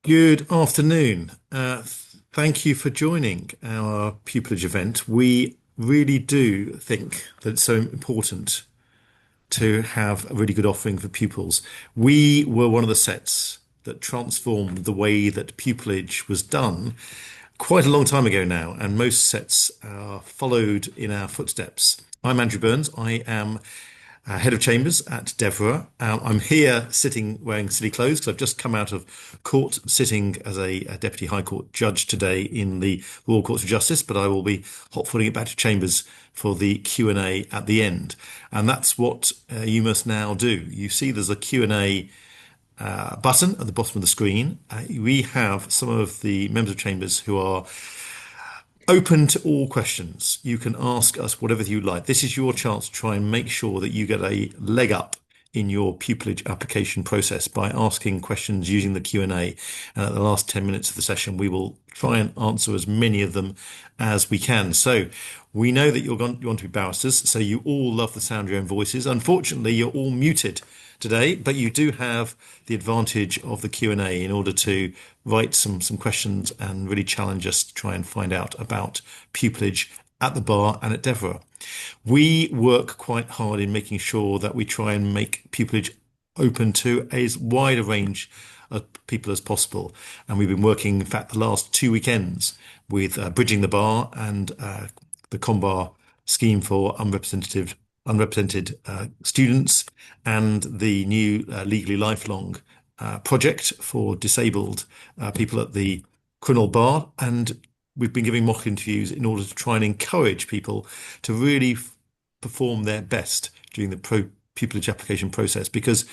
Good afternoon. Thank you for joining our pupillage event. We really do think that it's so important to have a really good offering for pupils. We were one of the sets that transformed the way that pupillage was done quite a long time ago now, and most sets followed in our footsteps. I'm Andrew Burns. I am head of chambers at Devereux. I'm here sitting wearing city clothes because I've just come out of court sitting as a Deputy High Court judge today in the Royal Courts of Justice, but I will be hot-footing it back to chambers for the Q&A at the end. And that's what you must now do. You see there's a Q&A button at the bottom of the screen. We have some of the members of chambers who are open to all questions. You can ask us whatever you like. This is your chance to try and make sure that you get a leg up in your pupillage application process by asking questions using the Q&A. And at the last 10 minutes of the session, we will try and answer as many of them as we can. So we know that you want to be barristers, so you all love the sound of your own voices. Unfortunately, you're all muted today, but you do have the advantage of the Q&A in order to write some questions and really challenge us to try and find out about pupillage at the bar and at Devereux. We work quite hard in making sure that we try and make pupillage open to as wide a range of people as possible. And we've been working, in fact, the last 2 weekends with Bridging the Bar and the ComBar scheme for unrepresented students, and the new Legally Lifelong project for disabled people at the criminal bar. And we've been giving mock interviews in order to try and encourage people to really perform their best during the pupillage application process. Because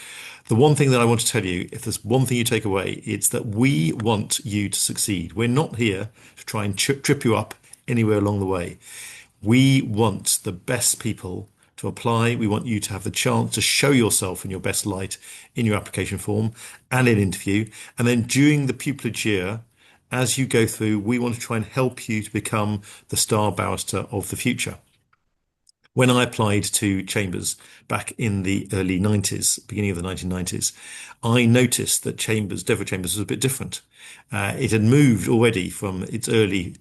the one thing that I want to tell you, if there's one thing you take away, it's that we want you to succeed. We're not here to try and trip you up anywhere along the way. We want the best people to apply. We want you to have the chance to show yourself in your best light in your application form and in interview. And then during the pupillage year, as you go through, we want to try and help you to become the star barrister of the future. When I applied to chambers back in the early 90s, beginning of the 1990s, I noticed that Devereux Chambers was a bit different. It had moved already from its early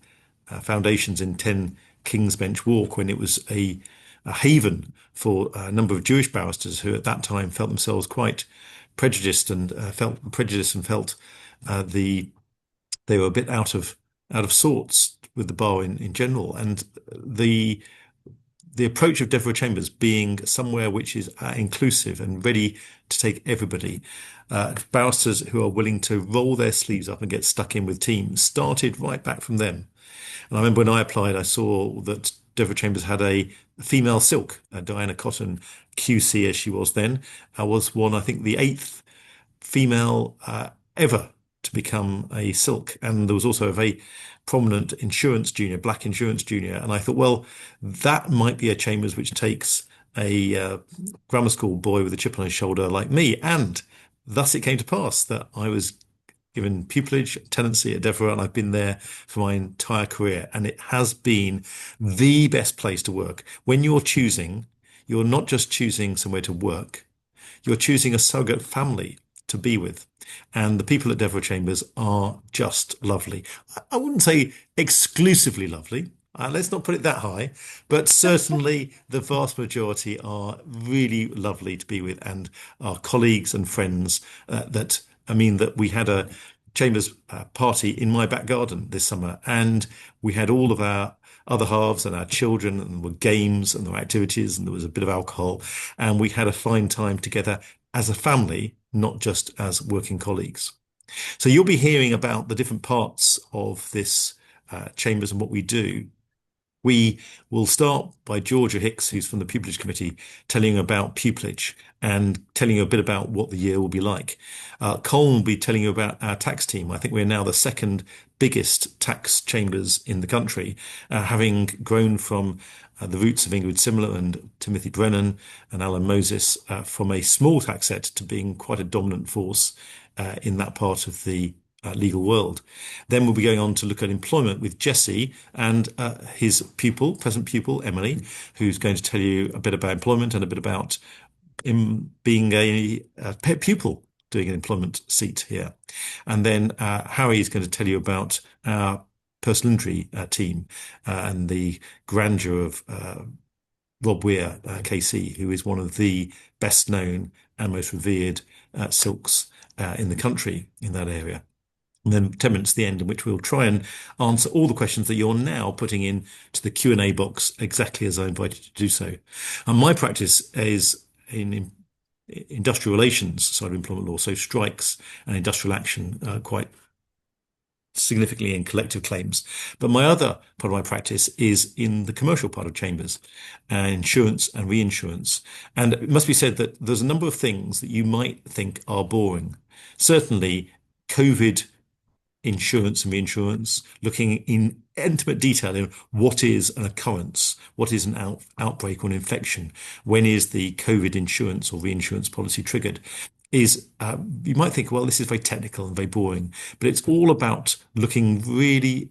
foundations in 10 King's Bench Walk, when it was a haven for a number of Jewish barristers who at that time felt themselves quite prejudiced and felt they were a bit out of sorts with the bar in general. And the approach of Devereux Chambers being somewhere which is inclusive and ready to take everybody, barristers who are willing to roll their sleeves up and get stuck in with teams, started right back from them. And I remember when I applied, I saw that Devereux Chambers had a female silk, Diana Cotton, QC as she was then, was one, I think, the 8th female ever to become a silk. And there was also a very prominent insurance junior, black insurance junior. And I thought, well, that might be a chambers which takes a grammar school boy with a chip on his shoulder like me. And thus it came to pass that I was given pupillage tenancy at Devereux, and I've been there for my entire career. And it has been the best place to work. When you're choosing, you're not just choosing somewhere to work, you're choosing a surrogate family to be with. And the people at Devereux Chambers are just lovely. I wouldn't say exclusively lovely. Let's not put it that high, but certainly the vast majority are really lovely to be with, and our colleagues and friends that we had a chambers party in my back garden this summer, and we had all of our other halves and our children, and there were games and there were activities and there was a bit of alcohol, and we had a fine time together as a family, not just as working colleagues. So you'll be hearing about the different parts of this chambers and what we do. We will start by Georgia Hicks, who's from the Pupillage Committee, telling you about pupillage and telling you a bit about what the year will be like. Colm will be telling you about our tax team. I think we're now the second biggest tax chambers in the country, having grown from the roots of Ingrid Simler and Timothy Brennan and Alan Moses, from a small tax set to being quite a dominant force in that part of the legal world. Then we'll be going on to look at employment with Jesse and his present pupil, Emily, who's going to tell you a bit about employment and a bit about him being a pupil doing an employment seat here. And then Harry is going to tell you about our personal injury team and the grandeur of Rob Weir, KC, who is one of the best known and most revered silks in the country in that area. And then 10 minutes at the end in which we'll try and answer all the questions that you're now putting in to the Q&A box exactly as I invited you to do so. And my practice is in industrial relations side of employment law, so strikes and industrial action quite significantly in collective claims. But my other part of my practice is in the commercial part of chambers, insurance and reinsurance. And it must be said that there's a number of things that you might think are boring. Certainly, COVID insurance and reinsurance, looking in intimate detail in what is an occurrence, what is an outbreak or an infection, when is the COVID insurance or reinsurance policy triggered, is you might think, well, this is very technical and very boring, but it's all about looking really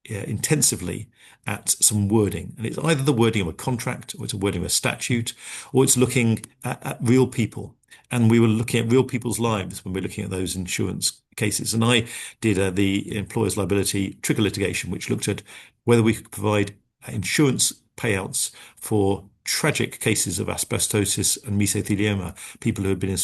intensively at some wording. And it's either the wording of a contract, or it's a wording of a statute, or it's looking at real people. And we were looking at real people's lives when we were looking at those insurance cases. And I did the employer's liability trigger litigation, which looked at whether we could provide insurance payouts for tragic cases of asbestosis and mesothelioma, people who had been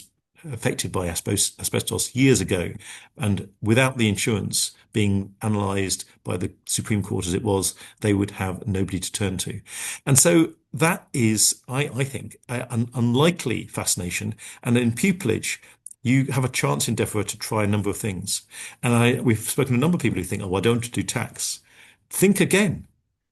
affected by asbestos years ago, and without the insurance being analysed by the Supreme Court as it was, they would have nobody to turn to. And so that is, I think, an unlikely fascination. And in pupillage, you have a chance in Devereux to try a number of things. And we've spoken to a number of people who think, oh, I don't want to do tax. Think again.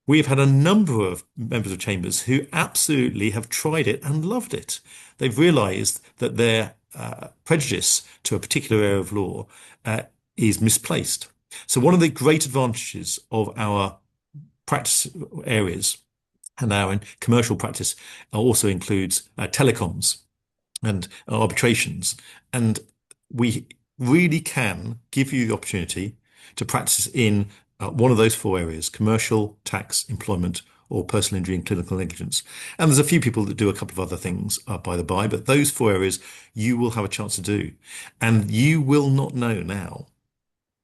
We have had a number of members of chambers who absolutely have tried it and loved it. They've realised that their prejudice to a particular area of law is misplaced. So one of the great advantages of our practice areas and our commercial practice also includes telecoms and arbitrations. And we really can give you the opportunity to practice in one of those four areas: commercial, tax, employment, or personal injury and clinical negligence. And there's a few people that do a couple of other things by the by, but those four areas you will have a chance to do. And you will not know now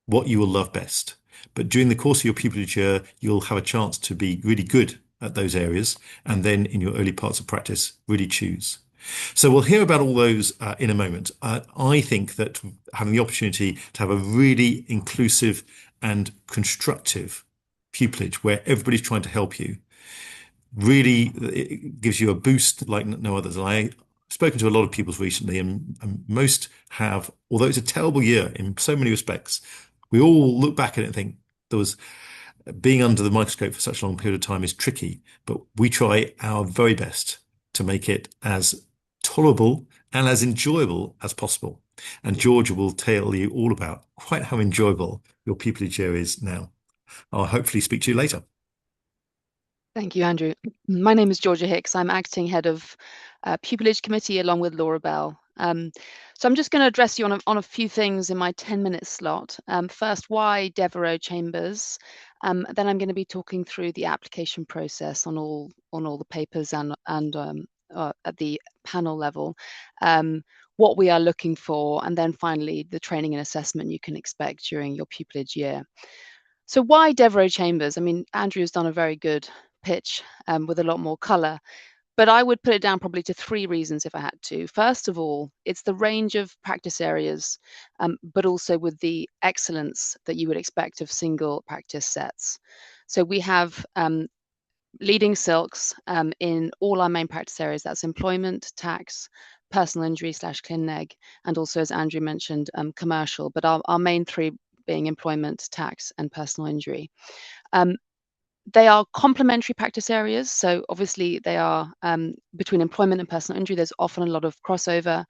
what you will love best. But during the course of your pupillage year, you'll have a chance to be really good at those areas. And then in your early parts of practice, really choose. So we'll hear about all those in a moment. I think that having the opportunity to have a really inclusive and constructive pupillage where everybody's trying to help you really it gives you a boost like no others. And I've spoken to a lot of people recently, and most have, although it's a terrible year in so many respects, we all look back at it and think there was being under the microscope for such a long period of time is tricky, but we try our very best to make it as tolerable and as enjoyable as possible. And Georgia will tell you all about quite how enjoyable your pupillage year is now. I'll hopefully speak to you later. Thank you, Andrew. My name is Georgia Hicks. I'm acting head of Pupillage Committee along with Laura Bell. So I'm just going to address you on a few things in my 10-minute slot. First, why Devereux Chambers? Then I'm going to be talking through the application process on all the papers and at the panel level, what we are looking for, and then finally the training and assessment you can expect during your pupillage year. So why Devereux Chambers? I mean, Andrew has done a very good pitch with a lot more colour, but I would put it down probably to three reasons if I had to. First of all, it's the range of practice areas, but also with the excellence that you would expect of single practice sets. So we have leading silks in all our main practice areas. That's employment, tax, personal injury / clin neg, and also, as Andrew mentioned, commercial, but our main three being employment, tax, and personal injury. They are complementary practice areas. So obviously they are between employment and personal injury. There's often a lot of crossover.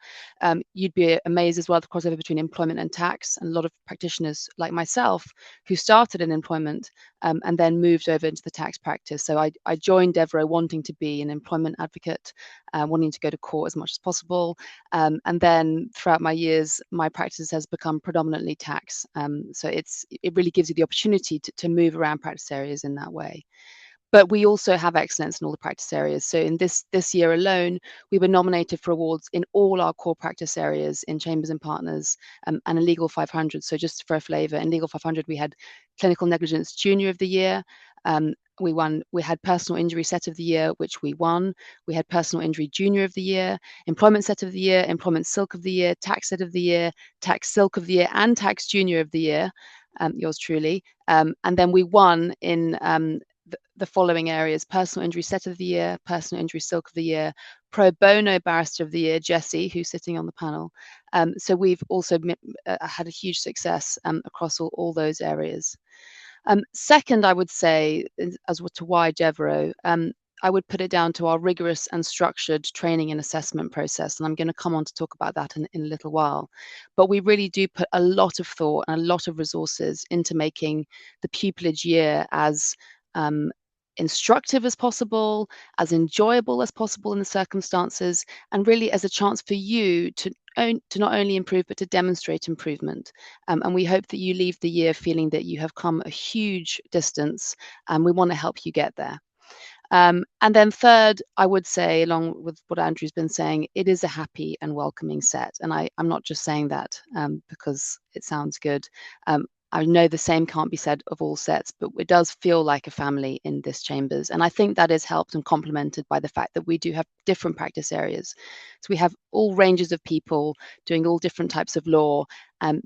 You'd be amazed as well, the crossover between employment and tax. And a lot of practitioners like myself who started in employment and then moved over into the tax practice. So I joined Devereux wanting to be an employment advocate, wanting to go to court as much as possible. And then throughout my years, my practice has become predominantly tax. So it really gives you the opportunity to move around practice areas in that way. But we also have excellence in all the practice areas. So in this year alone, we were nominated for awards in all our core practice areas in Chambers and Partners, and in Legal 500. So just for a flavour, in Legal 500, we had Clinical Negligence Junior of the Year. We had Personal Injury Set of the Year, which we won. We had Personal Injury Junior of the Year, Employment Set of the Year, Employment Silk of the Year, Tax Set of the Year, Tax Silk of the Year, and Tax Junior of the Year. Yours truly. And then we won in the following areas: Personal Injury Set of the Year, Personal Injury Silk of the Year, Pro Bono Barrister of the Year, Jessie, who's sitting on the panel. So we've also had a huge success across all those areas. Second, I would say, as to why Devereux, I would put it down to our rigorous and structured training and assessment process. And I'm going to come on to talk about that in a little while. But we really do put a lot of thought and a lot of resources into making the pupillage year as instructive as possible, as enjoyable as possible in the circumstances, and really as a chance for you to not only improve, but to demonstrate improvement. And we hope that you leave the year feeling that you have come a huge distance, and we want to help you get there. And then third, I would say, along with what Andrew's been saying, it is a happy and welcoming set. And I'm not just saying that because it sounds good. I know the same can't be said of all sets, but it does feel like a family in this Chambers. And I think that is helped and complemented by the fact that we do have different practice areas. So we have all ranges of people doing all different types of law.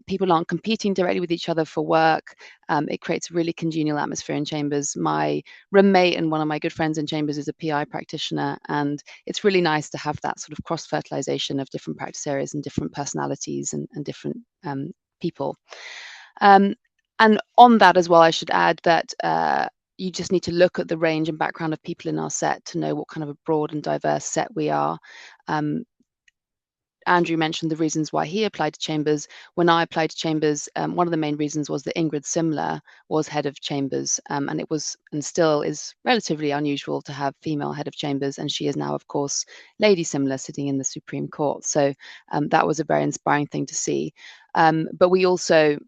People aren't competing directly with each other for work. It creates a really congenial atmosphere in Chambers. My roommate and one of my good friends in Chambers is a PI practitioner, and it's really nice to have that sort of cross-fertilization of different practice areas and different personalities and different people. And on that as well, I should add that you just need to look at the range and background of people in our set to know what kind of a broad and diverse set we are. Andrew mentioned the reasons why he applied to Chambers. When I applied to Chambers, one of the main reasons was that Ingrid Simler was head of Chambers, and it was and still is relatively unusual to have female head of Chambers, and she is now, of course, Lady Simler sitting in the Supreme Court. So that was a very inspiring thing to see. But we also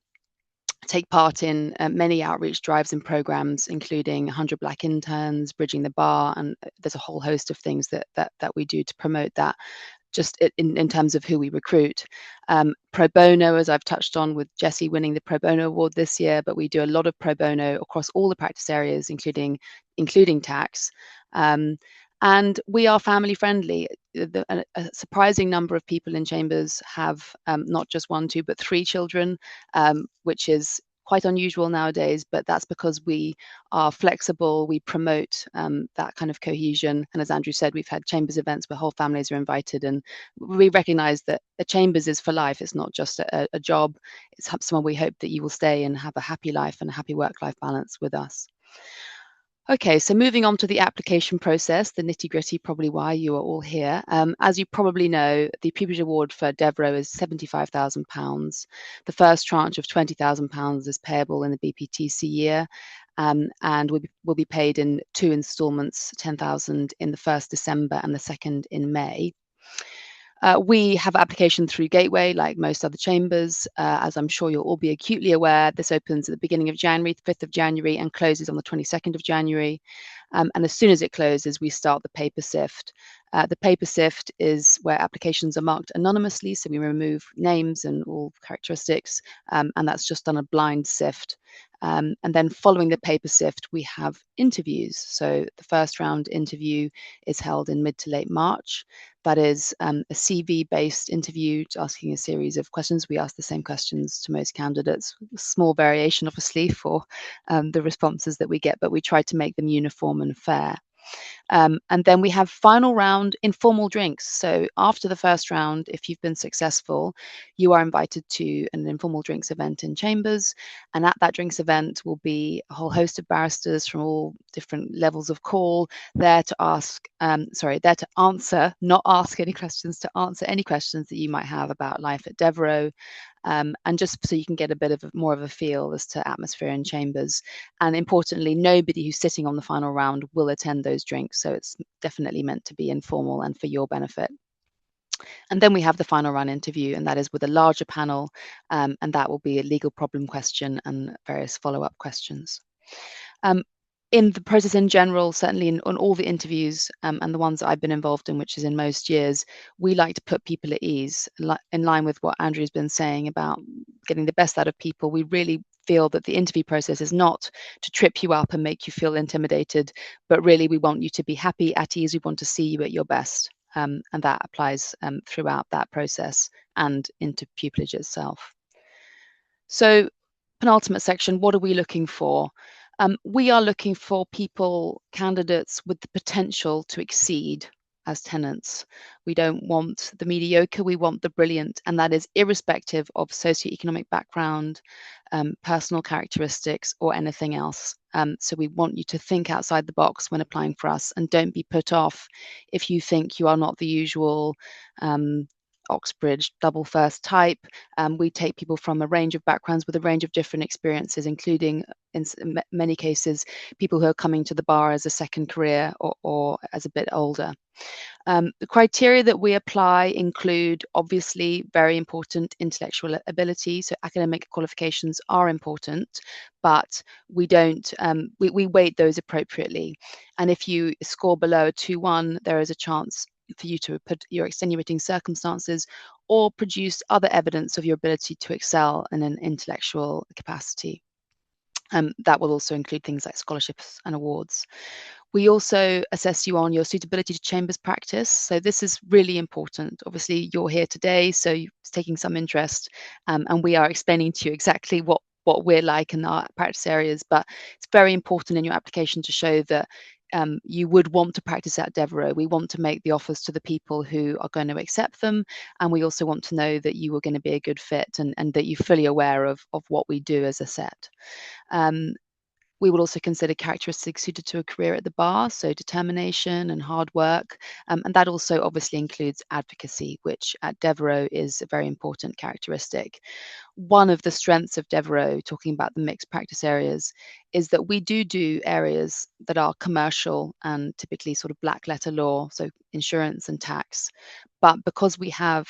take part in many outreach drives and programs, including 100 Black Interns, Bridging the Bar, and there's a whole host of things that we do to promote that, just in terms of who we recruit. Pro bono, as I've touched on, with Jessie winning the Pro Bono Award this year, but we do a lot of pro bono across all the practice areas, including tax. And we are family friendly. A surprising number of people in Chambers have not just 1, 2, but 3 children, which is quite unusual nowadays, but that's because we are flexible. We promote that kind of cohesion. And as Andrew said, we've had Chambers events where whole families are invited, and we recognize that a Chambers is for life. It's not just a job. It's somewhere we hope that you will stay and have a happy life and a happy work-life balance with us. Okay, so moving on to the application process, the nitty-gritty, probably why you are all here. As you probably know, the Pupillage Award for Devereux is £75,000. The first tranche of £20,000 is payable in the BPTC year, and will be paid in 2 instalments, 10,000 in the 1st December and the 2nd in May. We have application through Gateway, like most other chambers. As I'm sure you'll all be acutely aware, this opens at the beginning of January, 5th of January, and closes on the 22nd of January. And as soon as it closes, we start the paper sift. The paper sift is where applications are marked anonymously, so we remove names and all characteristics, and that's just on a blind sift. And then following the paper sift, we have interviews. So the first round interview is held in mid to late March. That is a CV-based interview, asking a series of questions. We ask the same questions to most candidates, small variation, obviously, for the responses that we get, but we try to make them uniform and fair. And then we have final round informal drinks. So after the first round, if you've been successful, you are invited to an informal drinks event in Chambers. And at that drinks event will be a whole host of barristers from all different levels of call there to there to answer, not ask any questions, to answer any questions that you might have about life at Devereux. And just so you can get a bit of more of a feel as to atmosphere in Chambers. And importantly, nobody who's sitting on the final round will attend those drinks. So it's definitely meant to be informal and for your benefit. And then we have the final round interview, and that is with a larger panel, and that will be a legal problem question and various follow-up questions. in the process in general, certainly on all the interviews and the ones that I've been involved in, which is in most years, we like to put people at ease, in line with what Andrew's been saying about getting the best out of people. We really feel that the interview process is not to trip you up and make you feel intimidated, but really we want you to be happy, at ease. We want to see you at your best. And that applies throughout that process and into pupillage itself. So, penultimate section, what are we looking for? We are looking for people, candidates with the potential to exceed as tenants. We don't want the mediocre, we want the brilliant, and that is irrespective of socioeconomic background, personal characteristics, or anything else. So we want you to think outside the box when applying for us, and don't be put off if you think you are not the usual Oxbridge double first type. We take people from a range of backgrounds with a range of different experiences, including in many cases people who are coming to the bar as a second career or as a bit older. The criteria that we apply include, obviously, very important intellectual ability. So academic qualifications are important, but we don't, we weight those appropriately. And if you score below a 2-1, there is a chance for you to put your extenuating circumstances or produce other evidence of your ability to excel in an intellectual capacity. That will also include things like scholarships and awards. We also assess you on your suitability to chambers practice. So this is really important. Obviously, you're here today, so you're taking some interest, and we are explaining to you exactly what we're like in our practice areas. But it's very important in your application to show that you would want to practice at Devereux. We want to make the offers to the people who are going to accept them, and we also want to know that you are going to be a good fit and that you're fully aware of what we do as a set. We will also consider characteristics suited to a career at the bar, so determination and hard work. And that also obviously includes advocacy, which at Devereux is a very important characteristic. One of the strengths of Devereux, talking about the mixed practice areas, is that we do areas that are commercial and typically sort of black letter law, so insurance and tax. But because we have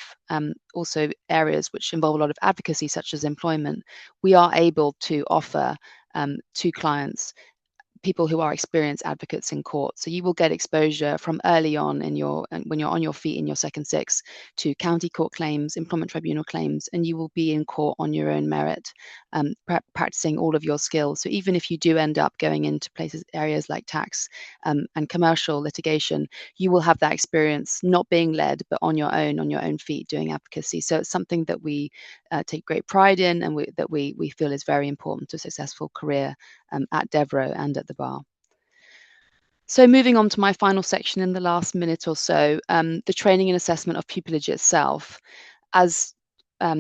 also areas which involve a lot of advocacy, such as employment, we are able to offer to clients people who are experienced advocates in court. So you will get exposure from early on in when you're on your feet in your second six to county court claims, employment tribunal claims, and you will be in court on your own merit, practicing all of your skills. So even if you do end up going into areas like tax and commercial litigation, you will have that experience not being led, but on your own feet doing advocacy. So it's something that we take great pride in, and that we feel is very important to a successful career at Devereux and at the bar. So moving on to my final section in the last minute or so, the training and assessment of pupillage itself. As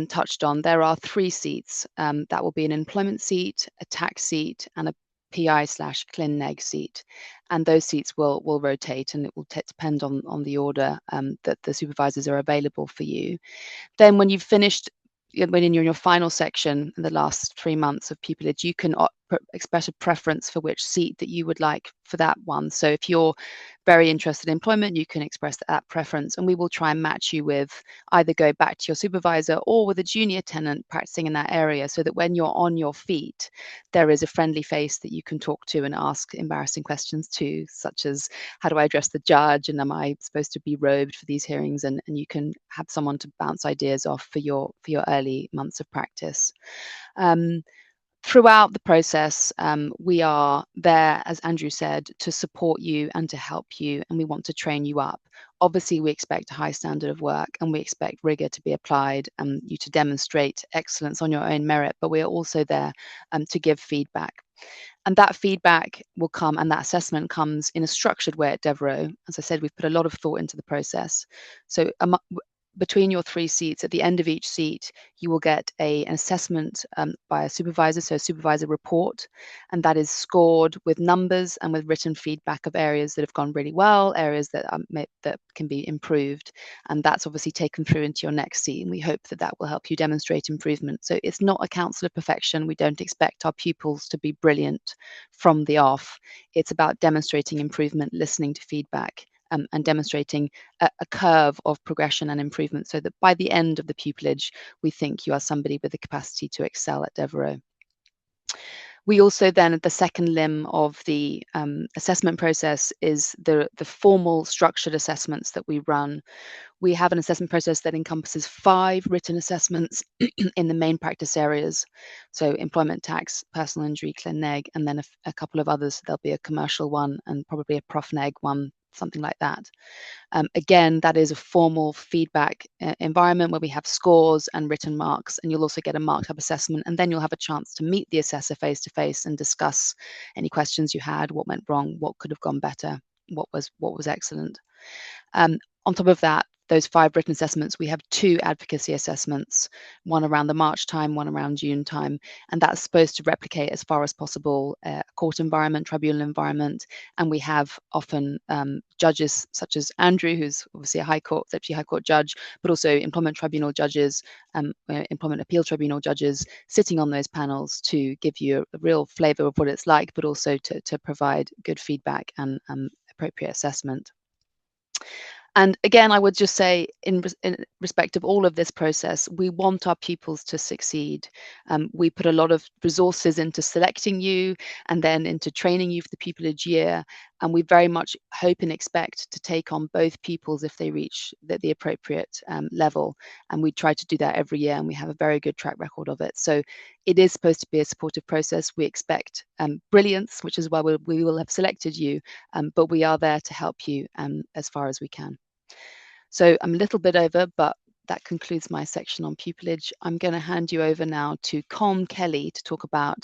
touched on, there are 3 seats. That will be an employment seat, a tax seat, and a PI/Clin Neg seat. And those seats will rotate, and it will depend on the order that the supervisors are available for you. Then when you've finished, when you're in your final section in the last 3 months of pupillage, you can express a preference for which seat that you would like for that one. So if you're very interested in employment, you can express that preference, and we will try and match you with either go back to your supervisor or with a junior tenant practicing in that area, so that when you're on your feet, there is a friendly face that you can talk to and ask embarrassing questions to, such as how do I address the judge, and am I supposed to be robed for these hearings, and you can have someone to bounce ideas off for your early months of practice. Throughout the process, we are there, as Andrew said, to support you and to help you, and we want to train you up. Obviously, we expect a high standard of work, and we expect rigor to be applied and you to demonstrate excellence on your own merit, but we are also there to give feedback. And that feedback will come, and that assessment comes in a structured way at Devereux. As I said, we've put a lot of thought into the process. So between your 3 seats, at the end of each seat, you will get an assessment by a supervisor, so a supervisor report, and that is scored with numbers and with written feedback of areas that have gone really well, areas that that can be improved, and that's obviously taken through into your next seat, and we hope that that will help you demonstrate improvement. So it's not a counsel of perfection. We don't expect our pupils to be brilliant from the off. It's about demonstrating improvement, listening to feedback, and demonstrating a curve of progression and improvement, so that by the end of the pupillage, we think you are somebody with the capacity to excel at Devereux. We also then, the second limb of the assessment process is the formal structured assessments that we run. We have an assessment process that encompasses 5 written assessments in the main practice areas. So employment tax, personal injury, clin neg, and then a couple of others. There'll be a commercial one and probably a prof neg one, something like that. Again, that is a formal feedback environment where we have scores and written marks, and you'll also get a marked up assessment, and then you'll have a chance to meet the assessor face to face and discuss any questions you had, what went wrong, what could have gone better, what was excellent. On top of that, those 5 written assessments, we have 2 advocacy assessments, one around the March time, one around June time, and that's supposed to replicate as far as possible a court environment, tribunal environment. And we have often judges such as Andrew, who's obviously a Deputy High Court judge, but also employment tribunal judges, employment appeal tribunal judges sitting on those panels to give you a real flavour of what it's like, but also to provide good feedback and appropriate assessment. And again, I would just say, in respect of all of this process, we want our pupils to succeed. We put a lot of resources into selecting you and then into training you for the pupillage year. And we very much hope and expect to take on both pupils if they reach the appropriate level. And we try to do that every year, and we have a very good track record of it. So it is supposed to be a supportive process. We expect brilliance, which is why we will have selected you, but we are there to help you as far as we can. So I'm a little bit over, but that concludes my section on pupillage. I'm going to hand you over now to Colm Kelly to talk about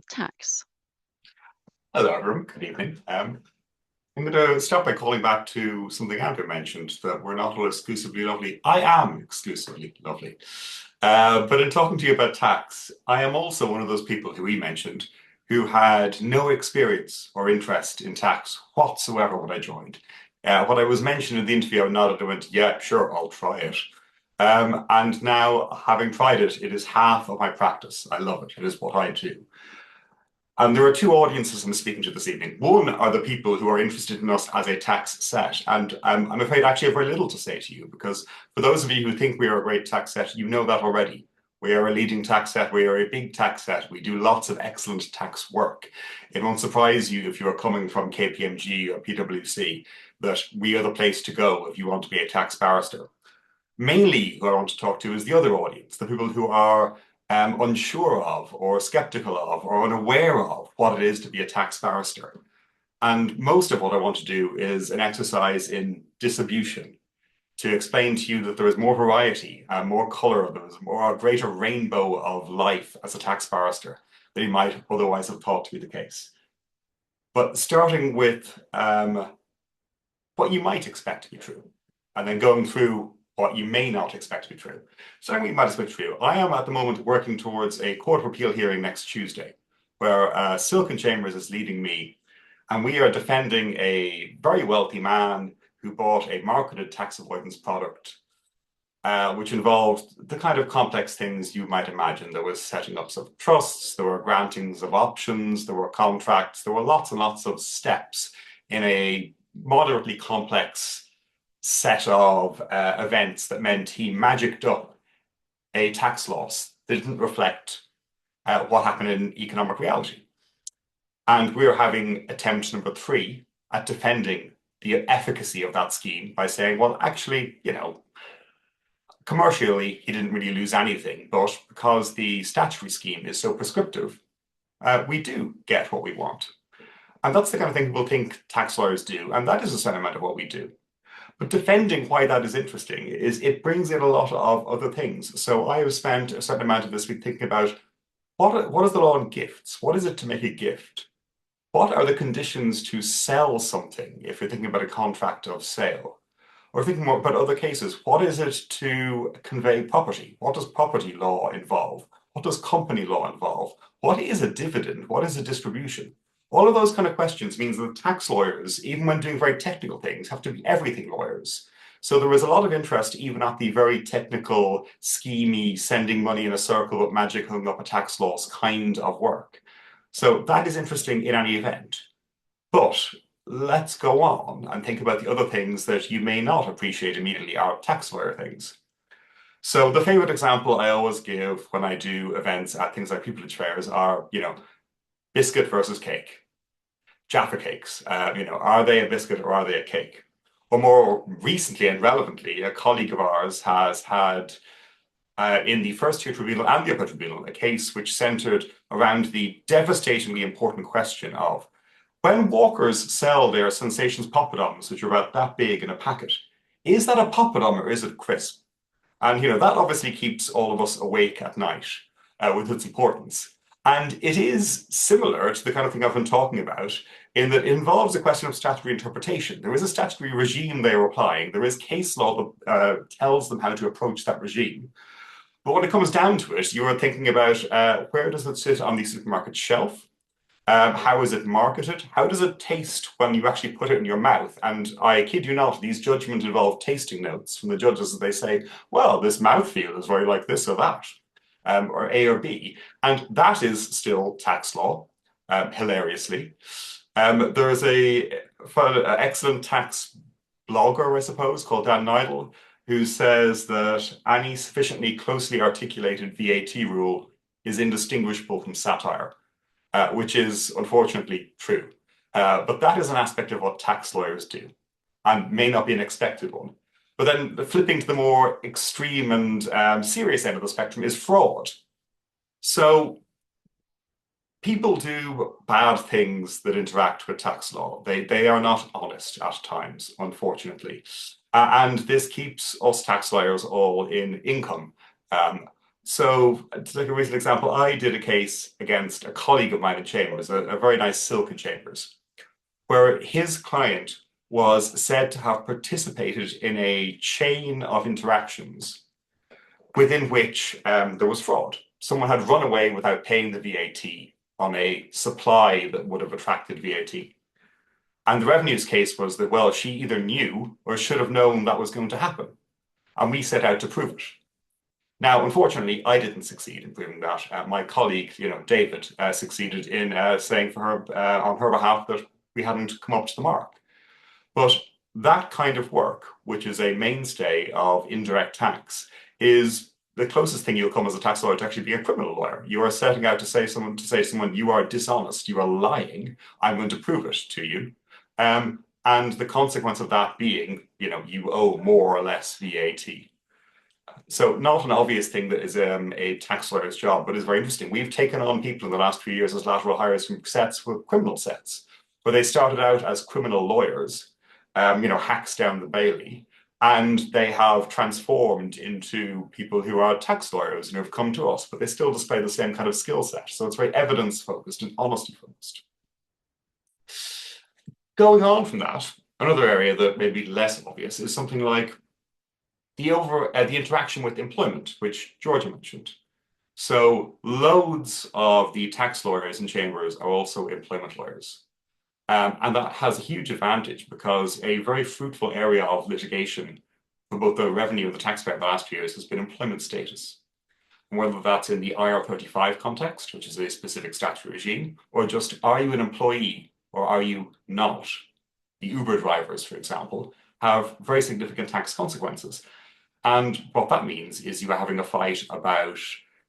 tax. Hello, everyone. Good evening. I'm going to start by calling back to something Andrew mentioned, that we're not all exclusively lovely. I am exclusively lovely. But in talking to you about tax, I am also one of those people who he mentioned who had no experience or interest in tax whatsoever when I joined. What I was mentioned in the interview, I nodded and went, yeah, sure, I'll try it. And now, having tried it, it is half of my practice. I love it. It is what I do. And there are 2 audiences I'm speaking to this evening. One are the people who are interested in us as a tax set. And I'm afraid I actually have very little to say to you, because for those of you who think we are a great tax set, you know that already. We are a leading tax set. We are a big tax set. We do lots of excellent tax work. It won't surprise you if you are coming from KPMG or PwC that we are the place to go if you want to be a tax barrister. Mainly who I want to talk to is the other audience, the people who are unsure of or skeptical of or unaware of what it is to be a tax barrister. And most of what I want to do is an exercise in distribution, to explain to you that there is more variety and more colour, there is a greater rainbow of life as a tax barrister than you might otherwise have thought to be the case. But starting with what you might expect to be true, and then going through what you may not expect to be true. Starting with what you might expect to be true, I am at the moment working towards a Court of Appeal hearing next Tuesday, where Silken Chambers is leading me, and we are defending a very wealthy man who bought a marketed tax avoidance product, which involved the kind of complex things you might imagine. There was setting up of trusts, there were grantings of options, there were contracts, there were lots and lots of steps in a moderately complex set of events that meant he magicked up a tax loss that didn't reflect what happened in economic reality. And we're having attempt number 3 at defending the efficacy of that scheme by saying, well, actually, you know, commercially, he didn't really lose anything, but because the statutory scheme is so prescriptive, we do get what we want. And that's the kind of thing people think tax lawyers do, and that is a certain amount of what we do. But defending why that is interesting is it brings in a lot of other things. So I have spent a certain amount of this week thinking about what is the law on gifts? What is it to make a gift? What are the conditions to sell something if you're thinking about a contract of sale? Or thinking more about other cases, what is it to convey property? What does property law involve? What does company law involve? What is a dividend? What is a distribution? All of those kind of questions means that tax lawyers, even when doing very technical things, have to be everything lawyers. So there is a lot of interest even at the very technical, schemey, sending money in a circle but magic hung up a tax loss kind of work. So that is interesting in any event. But let's go on and think about the other things that you may not appreciate immediately are tax lawyer things. So the favorite example I always give when I do events at things like pupillage fairs are, you know, biscuit versus cake. Jaffa cakes, are they a biscuit or are they a cake? Or more recently and relevantly, a colleague of ours has had in the first tier tribunal and the upper tribunal a case which centered around the devastatingly important question of when Walkers sell their Sensations poppadoms, which are about that big in a packet, is that a poppadom or is it crisp? And that obviously keeps all of us awake at night with its importance. And it is similar to the kind of thing I've been talking about in that it involves a question of statutory interpretation. There is a statutory regime they are applying. There is case law that tells them how to approach that regime. But when it comes down to it, you are thinking about where does it sit on the supermarket shelf? How is it marketed? How does it taste when you actually put it in your mouth? And I kid you not, these judgments involve tasting notes from the judges as they say, well, this mouthfeel is very like this or that, or A or B. And that is still tax law, hilariously. There is an excellent tax blogger, I suppose, called Dan Nidal, who says that any sufficiently closely articulated VAT rule is indistinguishable from satire. Which is unfortunately true. But that is an aspect of what tax lawyers do and may not be an expected one. But then flipping to the more extreme and serious end of the spectrum is fraud. So people do bad things that interact with tax law. They are not honest at times, unfortunately. And this keeps us tax lawyers all in income. So to take a recent example, I did a case against a colleague of mine in Chambers, a very nice silk in Chambers, where his client was said to have participated in a chain of interactions within which there was fraud. Someone had run away without paying the VAT on a supply that would have attracted VAT. And the revenues case was that, well, she either knew or should have known that was going to happen. And we set out to prove it. Now, unfortunately, I didn't succeed in proving that. My colleague, David, succeeded in saying for her on her behalf that we hadn't come up to the mark. But that kind of work, which is a mainstay of indirect tax, is the closest thing you'll come as a tax lawyer to actually being a criminal lawyer. You are setting out to say to someone, you are dishonest, you are lying. I'm going to prove it to you. And the consequence of that being, you owe more or less VAT. So not an obvious thing that is a tax lawyer's job, but is very interesting. We've taken on people in the last few years as lateral hires from sets with criminal sets, where they started out as criminal lawyers, hacks down the Bailey, and they have transformed into people who are tax lawyers and who have come to us, but they still display the same kind of skill set. So it's very evidence-focused and honesty-focused. Going on from that, another area that may be less obvious is something like the interaction with employment, which Georgia mentioned. So loads of the tax lawyers in Chambers are also employment lawyers. And that has a huge advantage because a very fruitful area of litigation for both the revenue and the taxpayer in the last few years has been employment status. And whether that's in the IR35 context, which is a specific statutory regime, or just are you an employee or are you not? The Uber drivers, for example, have very significant tax consequences. And what that means is you are having a fight about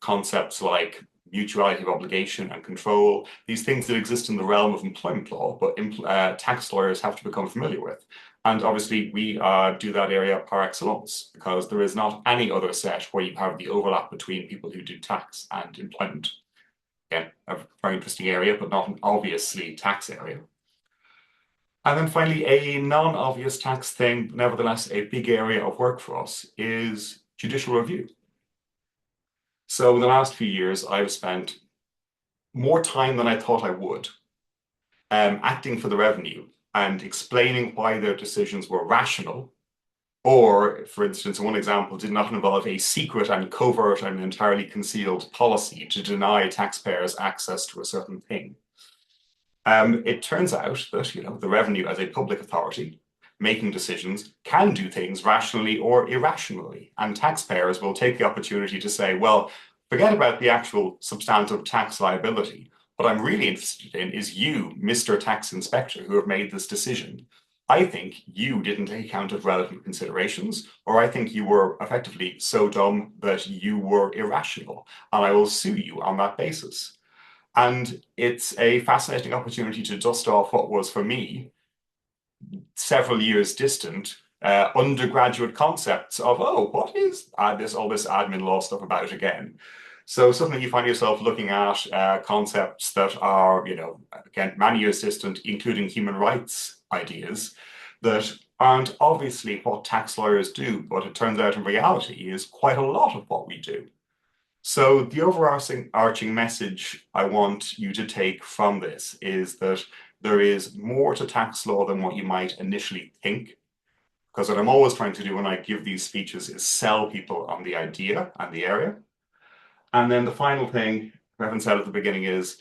concepts like mutuality of obligation and control, these things that exist in the realm of employment law, but tax lawyers have to become familiar with. And obviously we do that area par excellence, because there is not any other set where you have the overlap between people who do tax and employment. Again, a very interesting area, but not an obviously tax area. And then finally, a non-obvious tax thing, but nevertheless a big area of work for us, is judicial review. So in the last few years, I've spent more time than I thought I would acting for the revenue and explaining why their decisions were rational, or, for instance, one example did not involve a secret and covert and entirely concealed policy to deny taxpayers access to a certain thing. It turns out that the revenue as a public authority making decisions can do things rationally or irrationally, and taxpayers will take the opportunity to say, well, forget about the actual substantive tax liability. What I'm really interested in is you, Mr. Tax Inspector, who have made this decision. I think you didn't take account of relevant considerations, or I think you were effectively so dumb that you were irrational, and I will sue you on that basis. And it's a fascinating opportunity to dust off what was, for me, several years distant undergraduate concepts of, oh, what is all this admin law stuff about again? So suddenly you find yourself looking at concepts that are, again, many years distant, including human rights ideas that aren't obviously what tax lawyers do, but it turns out in reality is quite a lot of what we do. So the overarching message I want you to take from this is that there is more to tax law than what you might initially think. Because what I'm always trying to do when I give these speeches is sell people on the idea and the area. And then the final thing Reverend said at the beginning is,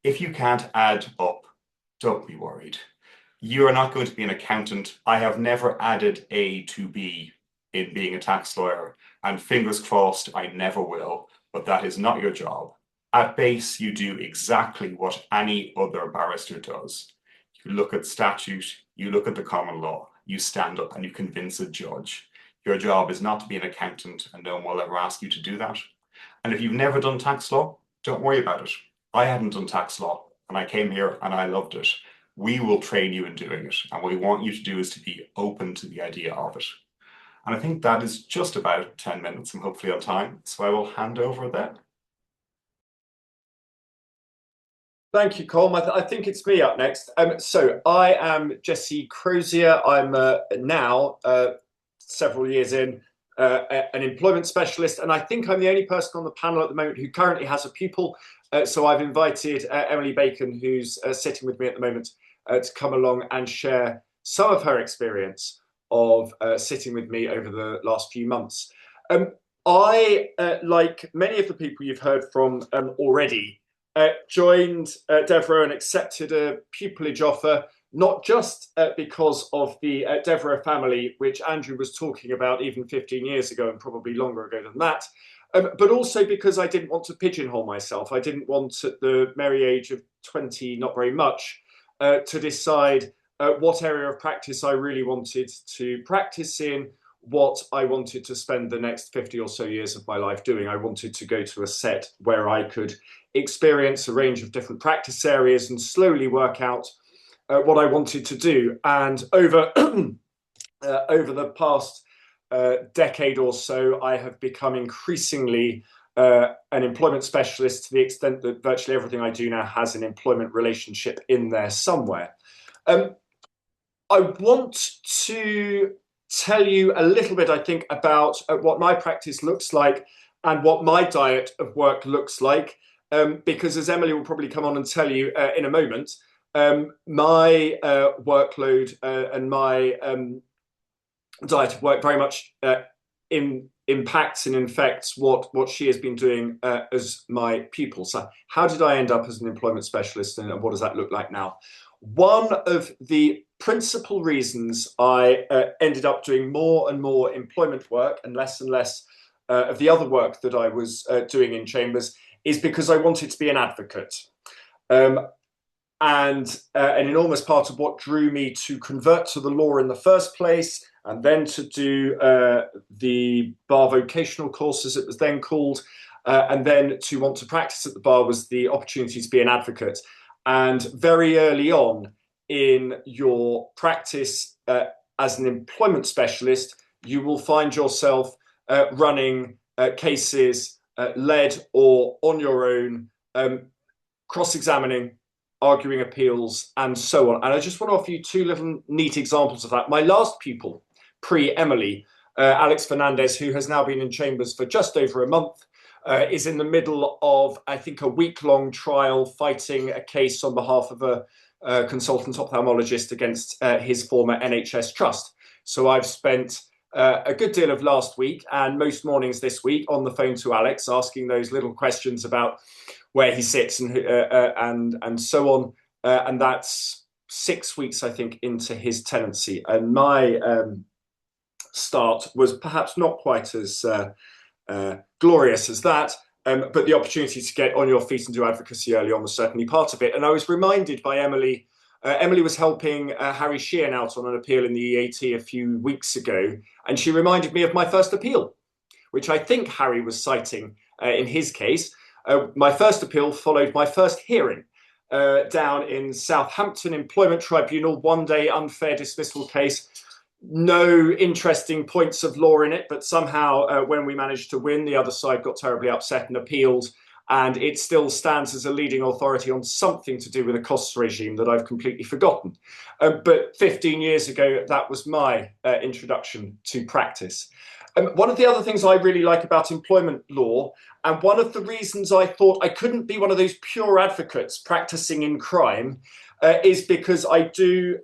if you can't add up, don't be worried. You are not going to be an accountant. I have never added A to B in being a tax lawyer, and fingers crossed I never will, but that is not your job. At base, you do exactly what any other barrister does. You look at statute, you look at the common law, you stand up and you convince a judge. Your job is not to be an accountant, and no one will ever ask you to do that. And if you've never done tax law, don't worry about it. I hadn't done tax law, and I came here and I loved it. We will train you in doing it, and what we want you to do is to be open to the idea of it. And I think that is just about 10 minutes. I'm hopefully on time, so I will hand over then. Thank you, Colm. I think it's me up next. So I am Jesse Crozier. I'm now, several years in, an employment specialist, and I think I'm the only person on the panel at the moment who currently has a pupil. So I've invited Emily Bacon, who's sitting with me at the moment, to come along and share some of her experience of sitting with me over the last few months. I, like many of the people you've heard from already, joined Devereux and accepted a pupillage offer, not just because of the Devereux family, which Andrew was talking about even 15 years ago and probably longer ago than that, but also because I didn't want to pigeonhole myself. I didn't want, at the merry age of 20, not very much, to decide what area of practice I really wanted to practice in, what I wanted to spend the next 50 or so years of my life doing. I wanted to go to a set where I could experience a range of different practice areas and slowly work out what I wanted to do. And over over the past decade or so, I have become increasingly an employment specialist, to the extent that virtually everything I do now has an employment relationship in there somewhere. I want to tell you a little bit, I think, about what my practice looks like and what my diet of work looks like, because as Emily will probably come on and tell you in a moment, my workload and my diet of work very much impacts and infects what she has been doing as my pupil. So how did I end up as an employment specialist, and what does that look like now? One of the principal reasons I ended up doing more and more employment work and less of the other work that I was doing in chambers is because I wanted to be an advocate. And an enormous part of what drew me to convert to the law in the first place, and then to do the bar vocational course, as it was then called, and then to want to practice at the bar, was the opportunity to be an advocate. And very early on in your practice as an employment specialist, you will find yourself running cases led or on your own, cross-examining, arguing appeals, and so on. And I just want to offer you two little neat examples of that. My last pupil, pre-Emily, Alex Fernandez, who has now been in chambers for just over a month, is in the middle of, I think, a week-long trial fighting a case on behalf of a consultant ophthalmologist against his former NHS trust. So I've spent a good deal of last week and most mornings this week on the phone to Alex, asking those little questions about where he sits and so on. And that's 6 weeks, I think, into his tenancy. And my start was perhaps not quite as glorious as that, but the opportunity to get on your feet and do advocacy early on was certainly part of it. And I was reminded by Emily. Emily was helping Harry Sheehan out on an appeal in the EAT a few weeks ago, and she reminded me of my first appeal, which I think Harry was citing in his case. My first appeal followed my first hearing down in Southampton Employment Tribunal, one-day unfair dismissal case. No interesting points of law in it, but somehow when we managed to win, the other side got terribly upset and appealed, and it still stands as a leading authority on something to do with a costs regime that I've completely forgotten. But 15 years ago, that was my introduction to practice. One of the other things I really like about employment law, and one of the reasons I thought I couldn't be one of those pure advocates practicing in crime, is because I do,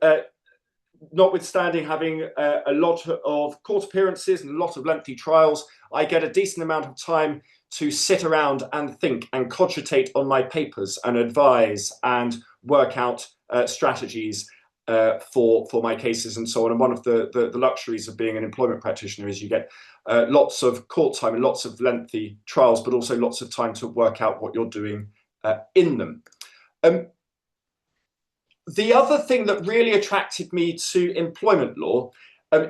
notwithstanding having a lot of court appearances and a lot of lengthy trials, I get a decent amount of time to sit around and think and cogitate on my papers and advise and work out strategies for my cases and so on. And one of the luxuries of being an employment practitioner is you get lots of court time and lots of lengthy trials, but also lots of time to work out what you're doing in them. The other thing that really attracted me to employment law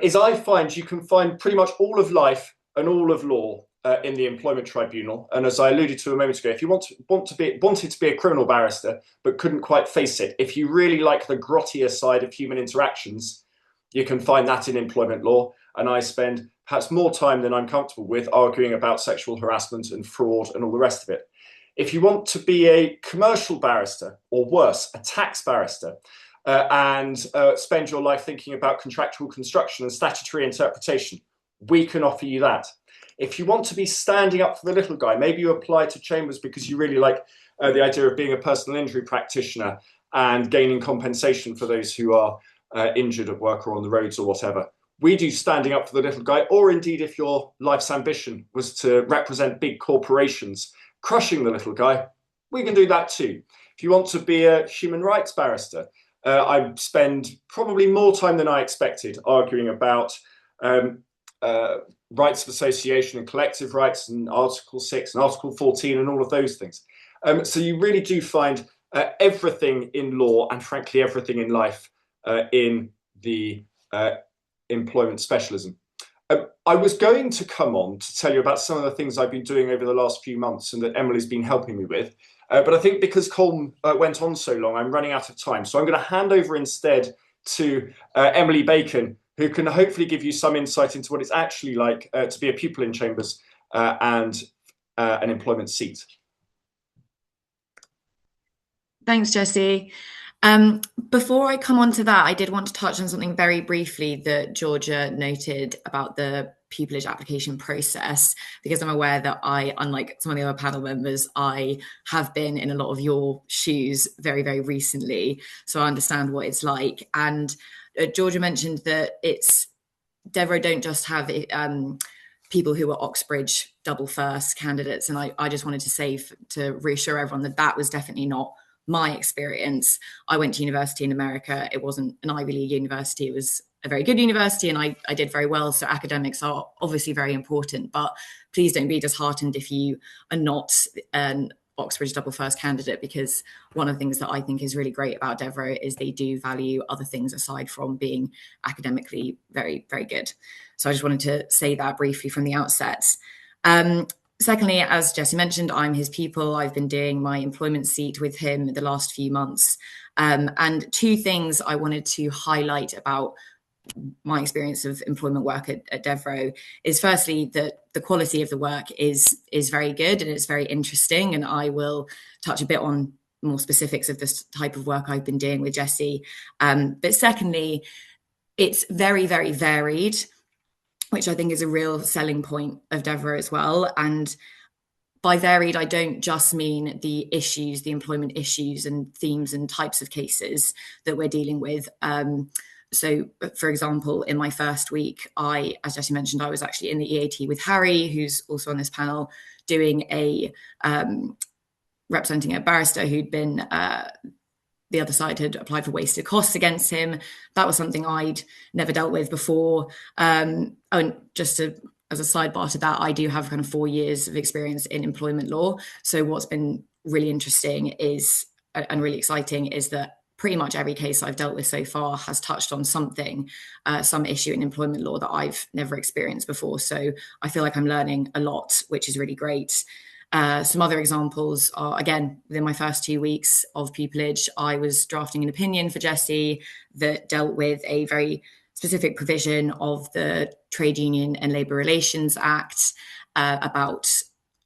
is I find you can find pretty much all of life and all of law in the employment tribunal. And as I alluded to a moment ago, if you wanted to be a criminal barrister but couldn't quite face it, if you really like the grottier side of human interactions, you can find that in employment law. And I spend perhaps more time than I'm comfortable with arguing about sexual harassment and fraud and all the rest of it. If you want to be a commercial barrister, or worse, a tax barrister, and spend your life thinking about contractual construction and statutory interpretation, we can offer you that. If you want to be standing up for the little guy, maybe you apply to Chambers because you really like the idea of being a personal injury practitioner and gaining compensation for those who are injured at work or on the roads or whatever. We do standing up for the little guy, or indeed if your life's ambition was to represent big corporations crushing the little guy, we can do that too. If you want to be a human rights barrister, I spend probably more time than I expected arguing about rights of association and collective rights and Article 6 and Article 14 and all of those things. So you really do find everything in law and frankly everything in life in the employment specialism. I was going to come on to tell you about some of the things I've been doing over the last few months and that Emily's been helping me with. But I think because Colm went on so long, I'm running out of time. So I'm going to hand over instead to Emily Bacon, who can hopefully give you some insight into what it's actually like to be a pupil in Chambers and an employment seat. Thanks, Jesse. Before I come on to that, I did want to touch on something very briefly that Georgia noted about the pupillage application process, because I'm aware that I, unlike some of the other panel members, I have been in a lot of your shoes very, very recently. So I understand what it's like. And Georgia mentioned that Devereux don't just have people who are Oxbridge double first candidates. And I just wanted to say to reassure everyone that was definitely not my experience. I went to university in America. It wasn't an Ivy League university. It was a very good university and I did very well. So academics are obviously very important, but please don't be disheartened if you are not an Oxbridge double first candidate, because one of the things that I think is really great about Devereux is they do value other things aside from being academically very, very good. So I just wanted to say that briefly from the outset. Secondly, as Jesse mentioned, I'm his pupil. I've been doing my employment seat with him the last few months. And two things I wanted to highlight about my experience of employment work at Devereux is firstly that the quality of the work is very good and it's very interesting. And I will touch a bit on more specifics of this type of work I've been doing with Jesse. But secondly, it's very, very varied, which I think is a real selling point of Devereux as well. And by varied, I don't just mean the issues, the employment issues and themes and types of cases that we're dealing with. So, for example, in my first week, as Jesse mentioned, I was actually in the EAT with Harry, who's also on this panel, doing representing a barrister who'd been the other side had applied for wasted costs against him. That was something I'd never dealt with before. And just as a sidebar to that, I do have kind of 4 years of experience in employment law. So what's been really interesting and really exciting is that pretty much every case I've dealt with so far has touched on something, some issue in employment law that I've never experienced before. So I feel like I'm learning a lot, which is really great. Some other examples are, again, within my first 2 weeks of pupillage, I was drafting an opinion for Jessie that dealt with a very specific provision of the Trade Union and Labour Relations Act about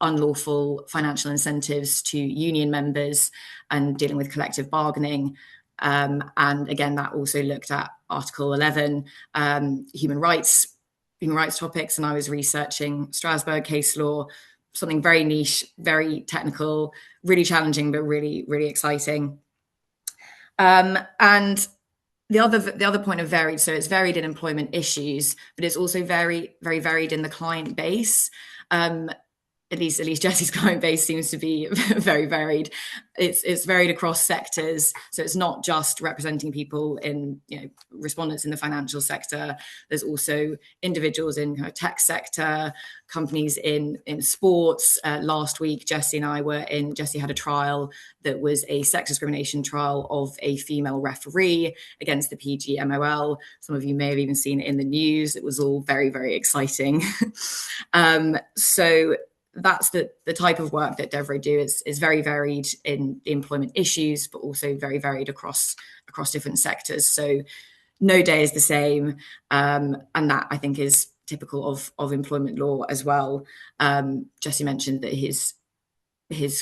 unlawful financial incentives to union members and dealing with collective bargaining. And again, that also looked at Article 11, human rights topics, and I was researching Strasbourg case law, something very niche, very technical, really challenging, but really, really exciting. And the other point of varied, so it's varied in employment issues, but it's also very, very varied in the client base. At least Jessie's client base seems to be very varied. It's varied across sectors, so it's not just representing people in, respondents in the financial sector. There's also individuals in kind of tech sector, companies in sports. Last week, Jessie had a trial that was a sex discrimination trial of a female referee against the PGMOL. Some of you may have even seen it in the news. It was all very, very exciting. So that's the type of work that Devereux do is very varied in the employment issues, but also very varied across different sectors. So no day is the same, and that I think is typical of employment law as well. Jessie mentioned that his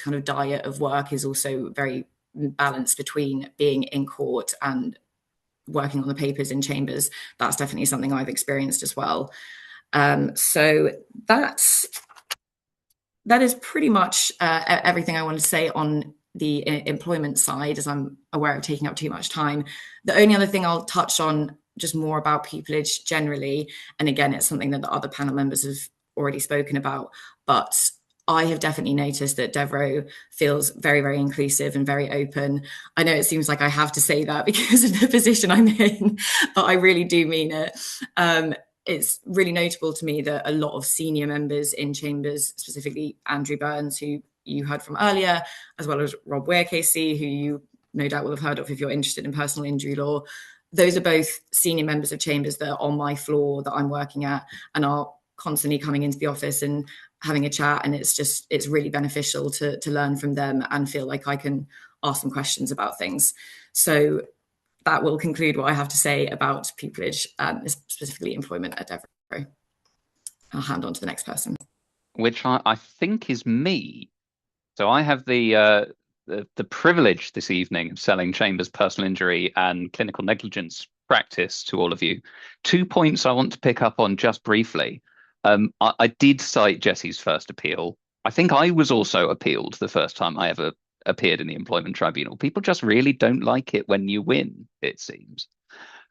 kind of diet of work is also very balanced between being in court and working on the papers in chambers. That's definitely something I've experienced as well. So that is pretty much everything I want to say on the employment side, as I'm aware of taking up too much time. The only other thing I'll touch on just more about pupillage generally, and again, it's something that the other panel members have already spoken about, but I have definitely noticed that Devereux feels very, very inclusive and very open. I know it seems like I have to say that because of the position I'm in, but I really do mean it. It's really notable to me that a lot of senior members in chambers, specifically Andrew Burns, who you heard from earlier, as well as Rob Weir KC, who you no doubt will have heard of if you're interested in personal injury law. Those are both senior members of chambers that are on my floor that I'm working at and are constantly coming into the office and having a chat. And it's really beneficial to learn from them and feel like I can ask them questions about things. So that will conclude what I have to say about pupillage, specifically employment at Devereux. I'll hand on to the next person. Which I think is me. So I have the privilege this evening of selling Chambers personal injury and clinical negligence practice to all of you. 2 points I want to pick up on just briefly. I did cite Jessie's first appeal. I think I was also appealed the first time I ever appeared in the employment tribunal. People just really don't like it when you win, it seems.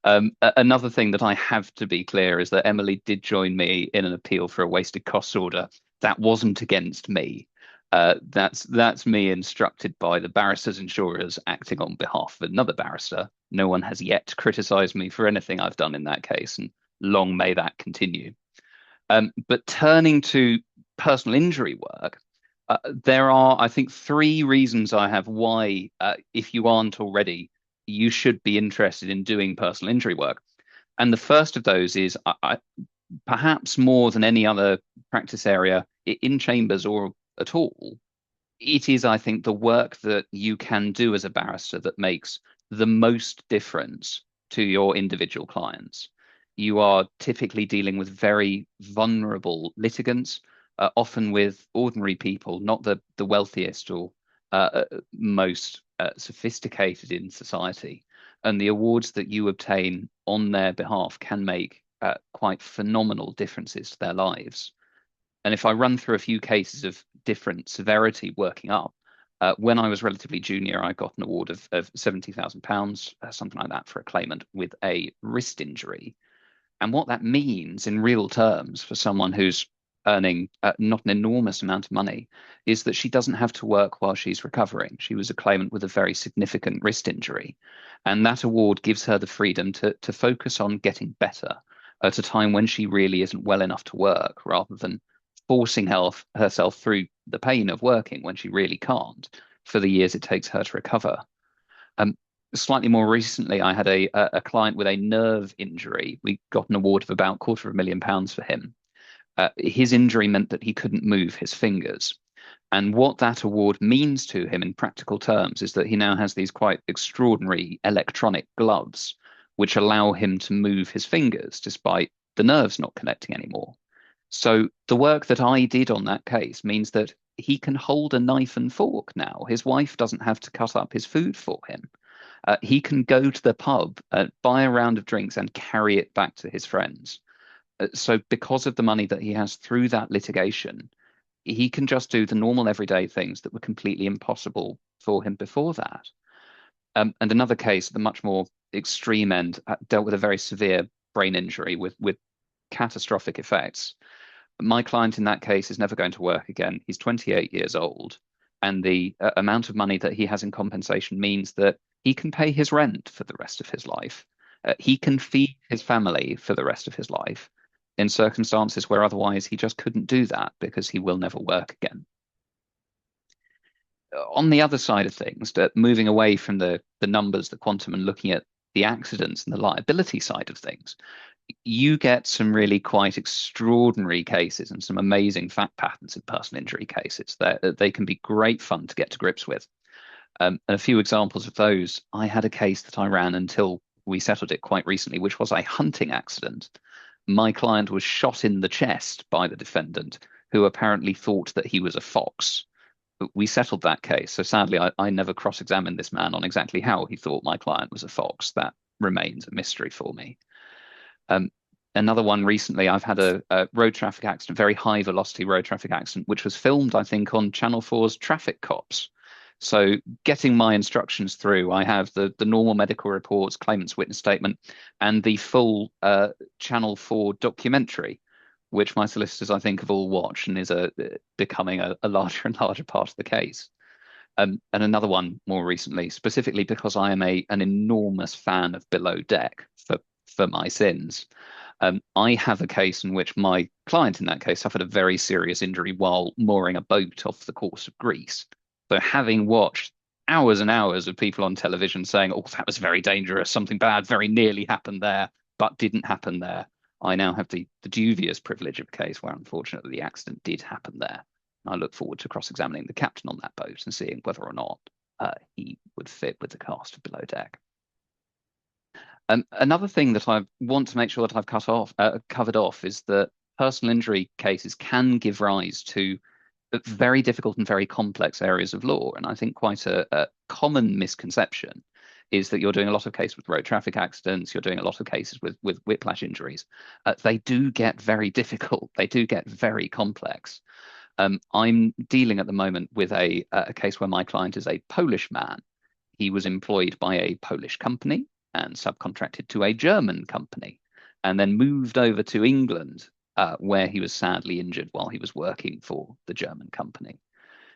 Another thing that I have to be clear is that Emily did join me in an appeal for a wasted costs order. That wasn't against me. That's me instructed by the barristers insurers acting on behalf of another barrister. No one has yet criticised me for anything I've done in that case, and long may that continue. But turning to personal injury work, there are, I think, 3 reasons I have why, if you aren't already, you should be interested in doing personal injury work. And the first of those is, perhaps more than any other practice area in chambers or at all, it is, I think, the work that you can do as a barrister that makes the most difference to your individual clients. You are typically dealing with very vulnerable litigants, often with ordinary people, not the wealthiest or most sophisticated in society. And the awards that you obtain on their behalf can make quite phenomenal differences to their lives. And if I run through a few cases of different severity working up, when I was relatively junior, I got an award of £70,000, something like that, for a claimant with a wrist injury. And what that means in real terms for someone who's earning not an enormous amount of money is that she doesn't have to work while she's recovering. She was a claimant with a very significant wrist injury. And that award gives her the freedom to focus on getting better at a time when she really isn't well enough to work, rather than forcing herself through the pain of working when she really can't for the years it takes her to recover. Slightly more recently, I had a client with a nerve injury. We got an award of about £250,000 for him. His injury meant that he couldn't move his fingers. And what that award means to him in practical terms is that he now has these quite extraordinary electronic gloves, which allow him to move his fingers despite the nerves not connecting anymore. So the work that I did on that case means that he can hold a knife and fork now. His wife doesn't have to cut up his food for him. He can go to the pub, buy a round of drinks, and carry it back to his friends. So because of the money that he has through that litigation, he can just do the normal everyday things that were completely impossible for him before that. And another case, the much more extreme end, dealt with a very severe brain injury with catastrophic effects. My client in that case is never going to work again. He's 28 years old, and the amount of money that he has in compensation means that he can pay his rent for the rest of his life. He can feed his family for the rest of his life in circumstances where otherwise he just couldn't do that because he will never work again. On the other side of things, moving away from the numbers, the quantum, and looking at the accidents and the liability side of things, you get some really quite extraordinary cases and some amazing fact patterns in personal injury cases that they can be great fun to get to grips with. And a few examples of those, I had a case that I ran until we settled it quite recently, which was a hunting accident. My client was shot in the chest by the defendant, who apparently thought that he was a fox. But we settled that case. So sadly, I never cross-examined this man on exactly how he thought my client was a fox. That remains a mystery for me. Another one recently, I've had a road traffic accident, very high velocity road traffic accident, which was filmed, I think, on Channel 4's Traffic Cops. So getting my instructions through, I have the normal medical reports, claimant's witness statement, and the full Channel 4 documentary, which my solicitors, I think, have all watched and is becoming a larger and larger part of the case. And another one more recently, specifically because I am an enormous fan of Below Deck for my sins. I have a case in which my client in that case suffered a very serious injury while mooring a boat off the coast of Greece. So having watched hours and hours of people on television saying, oh, that was very dangerous, something bad very nearly happened there, but didn't happen there, I now have the dubious privilege of a case where unfortunately the accident did happen there. I look forward to cross-examining the captain on that boat and seeing whether or not he would fit with the cast of Below Deck. Another thing that I want to make sure that I've covered off is that personal injury cases can give rise to very difficult and very complex areas of law. And I think quite a common misconception is that you're doing a lot of cases with road traffic accidents, you're doing a lot of cases with whiplash injuries. They do get very difficult. They do get very complex. I'm dealing at the moment with a case where my client is a Polish man. He was employed by a Polish company and subcontracted to a German company, and then moved over to England, where he was sadly injured while he was working for the German company.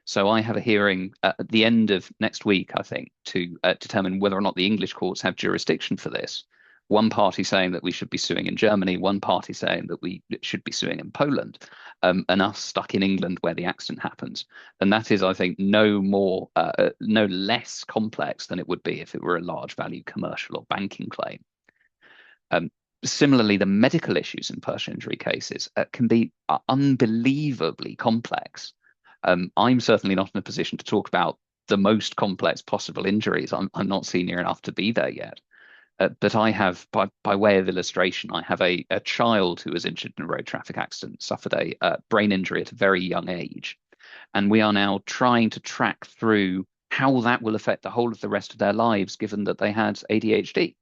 So I have a hearing at the end of next week, I think, to determine whether or not the English courts have jurisdiction for this. One party saying that we should be suing in Germany, one party saying that we should be suing in Poland, and us stuck in England where the accident happens. And that is, I think, no less complex than it would be if it were a large value commercial or banking claim. Similarly, the medical issues in personal injury cases can be unbelievably complex. I'm certainly not in a position to talk about the most complex possible injuries. I'm not senior enough to be there yet. But I have, by way of illustration, I have a child who was injured in a road traffic accident, suffered a brain injury at a very young age. And we are now trying to track through how that will affect the whole of the rest of their lives, given that they had ADHD.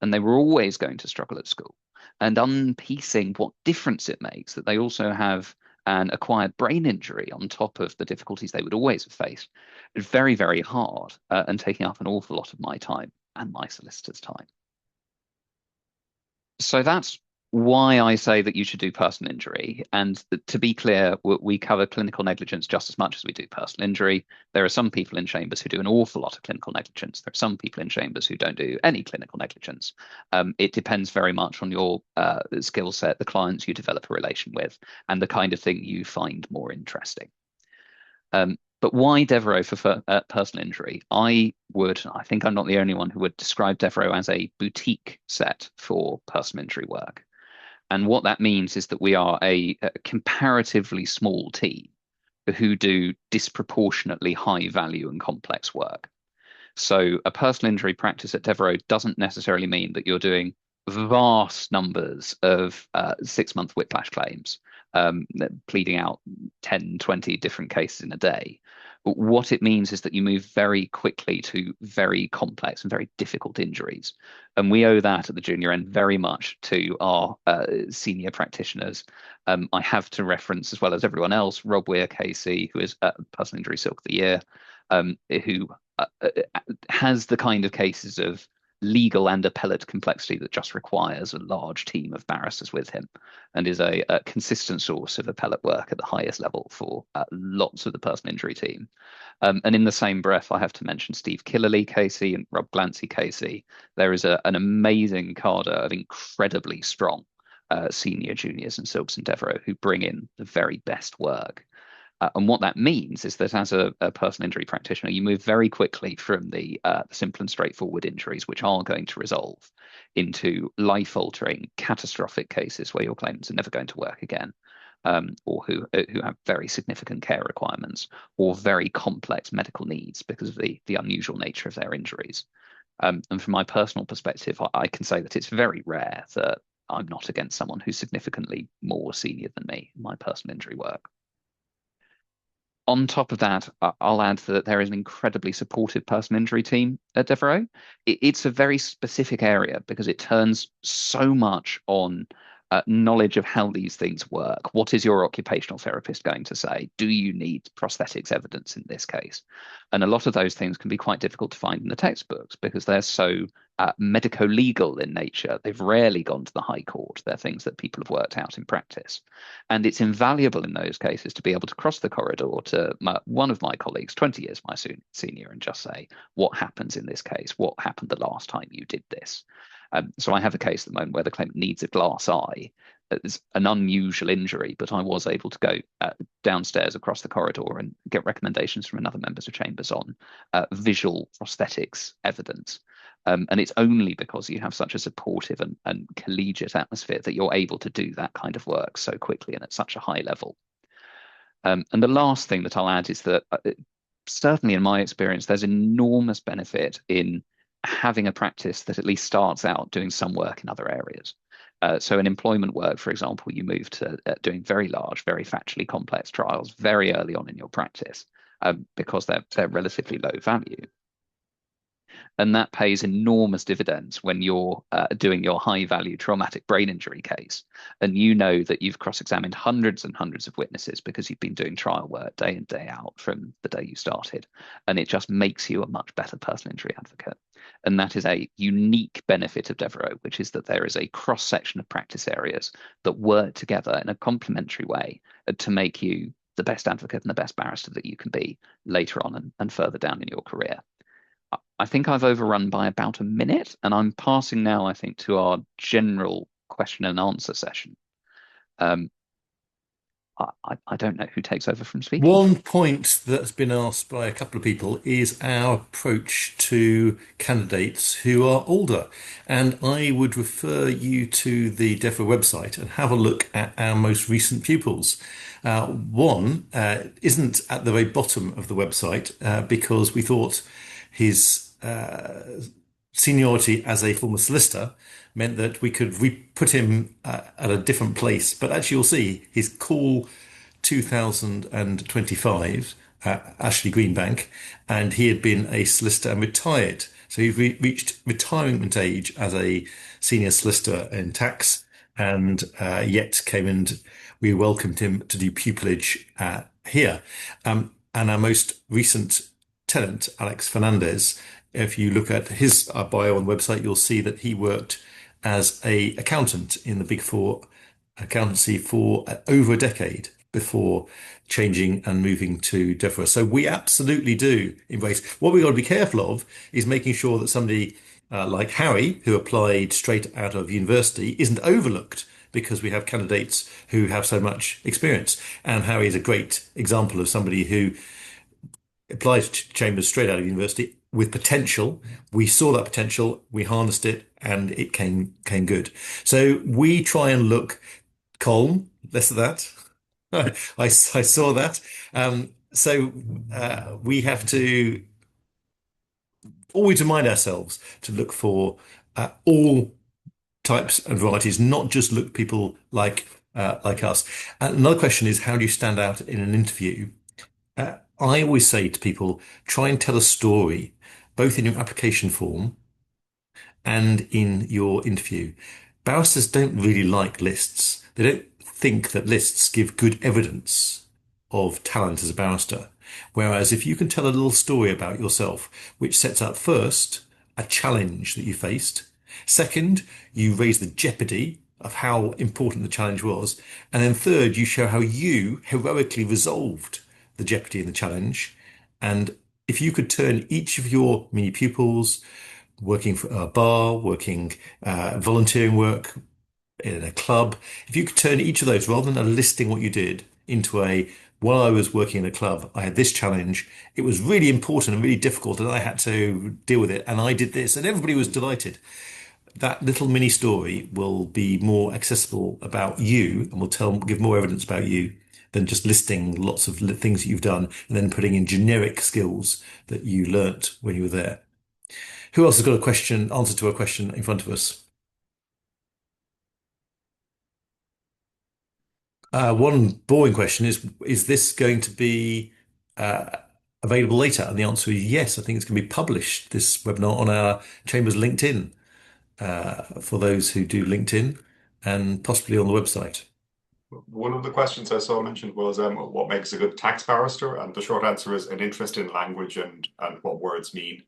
And they were always going to struggle at school. And unpiecing what difference it makes that they also have an acquired brain injury on top of the difficulties they would always have faced is very, very hard and taking up an awful lot of my time and my solicitor's time. So that's why I say that you should do personal injury. And to be clear, we cover clinical negligence just as much as we do personal injury. There are some people in chambers who do an awful lot of clinical negligence. There are some people in chambers who don't do any clinical negligence. It depends very much on your skill set, the clients you develop a relation with, and the kind of thing you find more interesting. But why Devereux for personal injury? I think I'm not the only one who would describe Devereux as a boutique set for personal injury work. And what that means is that we are a comparatively small team who do disproportionately high value and complex work. So a personal injury practice at Devereux doesn't necessarily mean that you're doing vast numbers of 6-month whiplash claims, pleading out 10, 20 different cases in a day. But what it means is that you move very quickly to very complex and very difficult injuries. And we owe that at the junior end very much to our senior practitioners. I have to reference, as well as everyone else, Rob Weir, KC, who is Personal Injury Silk of the Year, who has the kind of cases of legal and appellate complexity that just requires a large team of barristers with him, and is a consistent source of appellate work at the highest level for lots of the personal injury team. And in the same breath, I have to mention Steve Killerley, KC, and Rob Glancy, KC. There is an amazing cadre of incredibly strong senior juniors and silks and Devereux who bring in the very best work. And what that means is that as a personal injury practitioner, you move very quickly from the simple and straightforward injuries, which are going to resolve, into life-altering, catastrophic cases where your claimants are never going to work again, or who have very significant care requirements or very complex medical needs because of the unusual nature of their injuries. And from my personal perspective, I can say that it's very rare that I'm not against someone who's significantly more senior than me in my personal injury work. On top of that, I'll add that there is an incredibly supportive personal injury team at Devereux. It's a very specific area because it turns so much on knowledge of how these things work. What is your occupational therapist going to say? Do you need prosthetics evidence in this case? And a lot of those things can be quite difficult to find in the textbooks because they're so medico-legal in nature. They've rarely gone to the High Court. They're things that people have worked out in practice. And it's invaluable in those cases to be able to cross the corridor to one of my colleagues, 20 years my senior, and just say, what happens in this case? What happened the last time you did this? So I have a case at the moment where the claimant needs a glass eye. It's an unusual injury, but I was able to go downstairs across the corridor and get recommendations from another members of chambers on visual prosthetics evidence. And it's only because you have such a supportive and collegiate atmosphere that you're able to do that kind of work so quickly and at such a high level. And the last thing that I'll add is that certainly in my experience, there's enormous benefit in having a practice that at least starts out doing some work in other areas. So in employment work, for example, you move to doing very large, very factually complex trials very early on in your practice because they're relatively low value. And that pays enormous dividends when you're doing your high-value traumatic brain injury case. And you know that you've cross-examined hundreds and hundreds of witnesses because you've been doing trial work day in, day out from the day you started. And it just makes you a much better personal injury advocate. And that is a unique benefit of Devereux, which is that there is a cross-section of practice areas that work together in a complementary way to make you the best advocate and the best barrister that you can be later on and further down in your career. I think I've overrun by about a minute, and I'm passing now, I think, to our general question and answer session. I don't know who takes over from speaking. One point that's been asked by a couple of people is our approach to candidates who are older. And I would refer you to the Devereux website and have a look at our most recent pupils. One isn't at the very bottom of the website because we thought his seniority as a former solicitor meant that we could put him at a different place. But actually, you'll see his call 2025, Ashley Greenbank, and he had been a solicitor and retired. So he reached retirement age as a senior solicitor in tax, and yet came and we welcomed him to do pupillage here. And our most recent tenant, Alex Fernandez, if you look at his bio on the website, you'll see that he worked as an accountant in the Big Four accountancy for over a decade before changing and moving to Devereux. So we absolutely do embrace. What we've got to be careful of is making sure that somebody like Harry, who applied straight out of university, isn't overlooked because we have candidates who have so much experience. And Harry is a great example of somebody who applied to Chambers straight out of university with potential. We saw that potential, we harnessed it, and it came good. So we try and look Colm, less of that. I saw that. So we have to always remind ourselves to look for all types and varieties, not just look people like us. And another question is, how do you stand out in an interview? I always say to people, try and tell a story, both in your application form and in your interview. Barristers don't really like lists. They don't think that lists give good evidence of talent as a barrister. Whereas if you can tell a little story about yourself, which sets up first a challenge that you faced, second, you raise the jeopardy of how important the challenge was, and then third, you show how you heroically resolved the jeopardy and the challenge. And if you could turn each of your mini pupils, working for a bar, working volunteering work in a club, if you could turn each of those, rather than listing what you did, into a, while I was working in a club, I had this challenge. It was really important and really difficult, and I had to deal with it. And I did this, and everybody was delighted. That little mini story will be more accessible about you and will give more evidence about you than just listing lots of things that you've done and then putting in generic skills that you learnt when you were there. Who else has got a question, answer to a question in front of us? One boring question is this going to be uh, available later? And the answer is yes. I think it's going to be published, this webinar, on our Chambers LinkedIn for those who do LinkedIn, and possibly on the website. One of the questions I saw mentioned was what makes a good tax barrister? And the short answer is an interest in language and what words mean.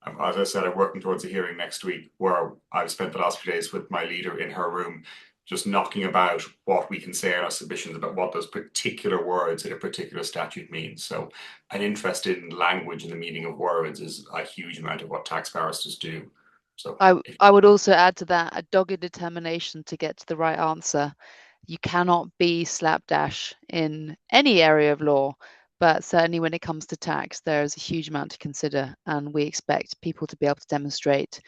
As I said, I'm working towards a hearing next week where I've spent the last few days with my leader in her room, just knocking about what we can say in our submissions about what those particular words in a particular statute mean. So an interest in language and the meaning of words is a huge amount of what tax barristers do. So I would also add to that a dogged determination to get to the right answer. You cannot be slapdash in any area of law, but certainly when it comes to tax, there is a huge amount to consider, and we expect people to be able to demonstrate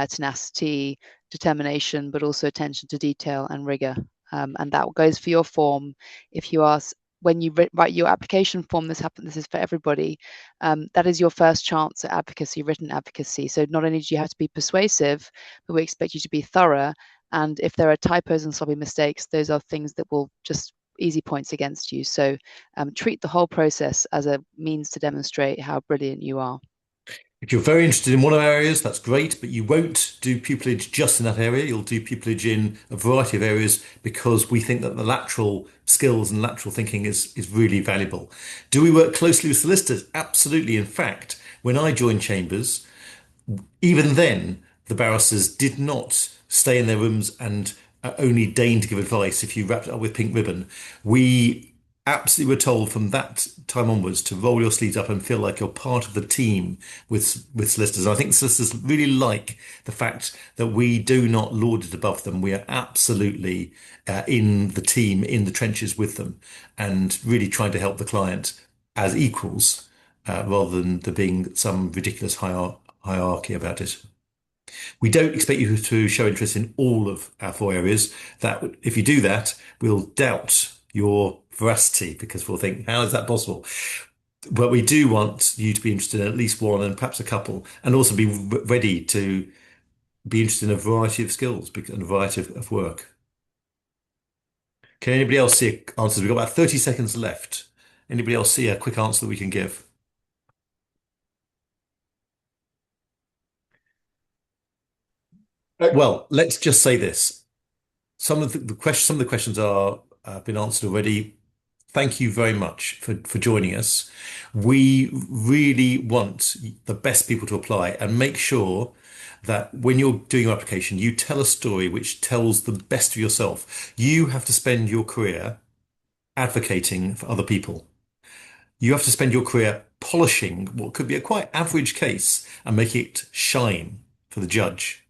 tenacity, determination, but also attention to detail and rigor. And that goes for your form. If you ask, when you write your application form, this is for everybody, that is your first chance at advocacy, written advocacy. So not only do you have to be persuasive, but we expect you to be thorough. And if there are typos and sloppy mistakes, those are things that will just easy points against you. So treat the whole process as a means to demonstrate how brilliant you are. If you're very interested in one of our areas, that's great, but you won't do pupillage just in that area. You'll do pupillage in a variety of areas because we think that the lateral skills and lateral thinking is really valuable. Do we work closely with solicitors? Absolutely. In fact, when I joined Chambers, even then, the barristers did not stay in their rooms and only deign to give advice if you wrapped it up with pink ribbon. We absolutely were told from that time onwards to roll your sleeves up and feel like you're part of the team with solicitors. I think solicitors really like the fact that we do not lord it above them. We are absolutely in the team, in the trenches with them, and really trying to help the client as equals rather than there being some ridiculous hierarchy about it. We don't expect you to show interest in all of our four areas. That if you do that, we'll doubt your veracity because we'll think, how is that possible? But we do want you to be interested in at least one and perhaps a couple, and also be ready to be interested in a variety of skills and a variety of work. Can anybody else see answers? We've got about 30 seconds left. Anybody else see a quick answer that we can give? Well, let's just say this. Some of the questions are been answered already. Thank you very much for joining us. We really want the best people to apply and make sure that when you're doing your application, you tell a story which tells the best of yourself. You have to spend your career advocating for other people. You have to spend your career polishing what could be a quite average case and make it shine for the judge.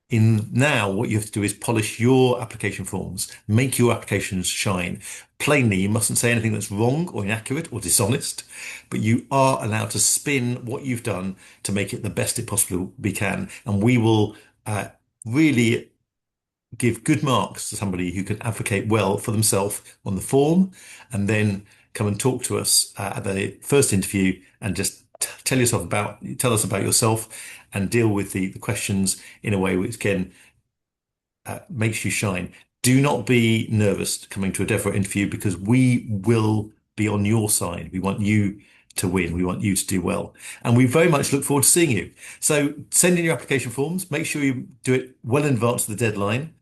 In now, what you have to do is polish your application forms, make your applications shine. Plainly, you mustn't say anything that's wrong or inaccurate or dishonest, but you are allowed to spin what you've done to make it the best it possibly can. And we will really give good marks to somebody who can advocate well for themselves on the form, and then come and talk to us at the first interview and just tell us about yourself and deal with the questions in a way which can makes you shine. Do not be nervous coming to a Devereux interview, because we will be on your side. We want you to win. We want you to do well. And we very much look forward to seeing you. So send in your application forms. Make sure you do it well in advance of the deadline.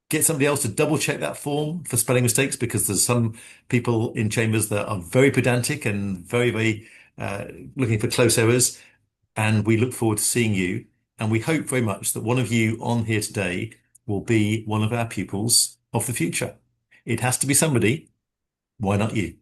Get somebody else to double check that form for spelling mistakes, because there's some people in chambers that are very pedantic and very, very looking for close errors. And we look forward to seeing you. And we hope very much that one of you on here today will be one of our pupils of the future. It has to be somebody. Why not you?